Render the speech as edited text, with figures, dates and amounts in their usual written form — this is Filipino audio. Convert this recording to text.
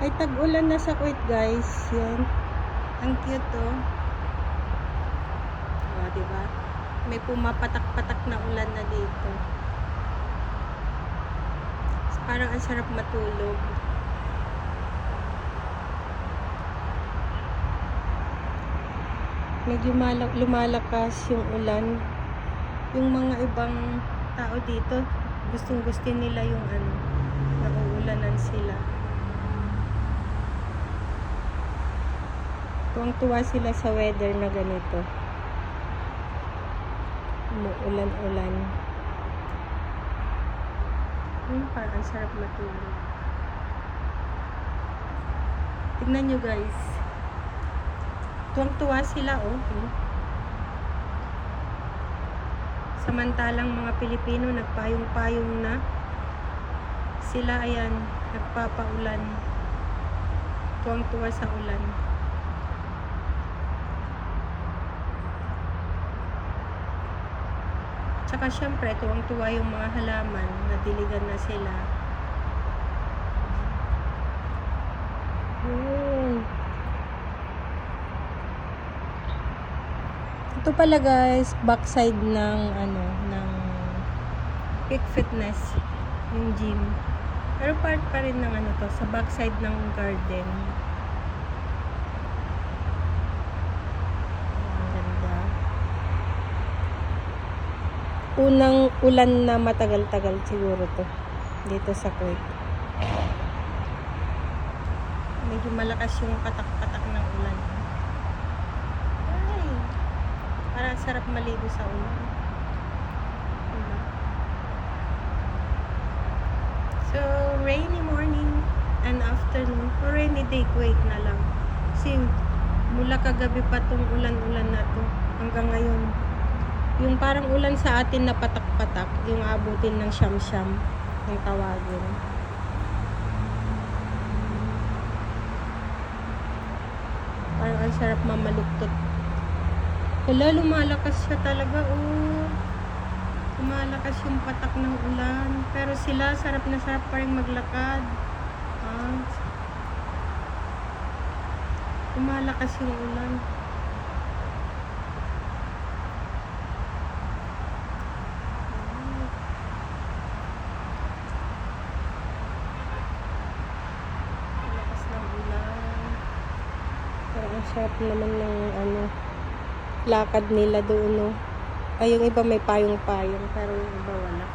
Ay, tag-ulan na sa Kuwait, guys. Yan. Ang cute, oh. O, diba? May pumapatak-patak na ulan na dito. Parang ang sarap matulog. Medyo lumalakas yung ulan. Yung mga ibang tao dito, gustong-gusto nila yung nauulanan sila. Tuwang-tuwa sila sa weather na ganito. Umuulan-ulan. Parang ang sarap matulog. Tignan nyo, guys. Tuwang-tuwa sila, oh. Samantalang mga Pilipino nagpayong-payong na. Sila, ayan, nagpapaulan. Tuwang-tuwa sa ulan. Tsaka syempre, tuwang-tuwa yung mga halaman. Nadiligan na sila. Ito pala, guys, backside ng Peak Fitness, yung gym. Pero part pa rin ng to, sa backside ng garden. Ang ganda. Unang ulan na matagal-tagal siguro to dito sa Kuwait. Medyo malakas yung patak-patak ng ulan. Parang sarap maligo sa ulan. Diba? So, rainy morning and afternoon. Or rainy day, Kuwait na lang. Kasi mula kagabi pa tong ulan-ulan na to. Hanggang ngayon. Yung parang ulan sa atin na patak-patak. Yung abutin ng siyam-siyam. Yung tawagin. Parang ang sarap mamaluktot. Hala, lumalakas siya talaga, oh. Lumalakas yung patak ng ulan. Pero sila, sarap na sarap pa rin maglakad. Lumalakas yung ulan. Lumalakas ng ulan. Pero ang sarap naman ng lakad nila doon, no. Ay, yung iba may payong-payong, pero yung iba wala.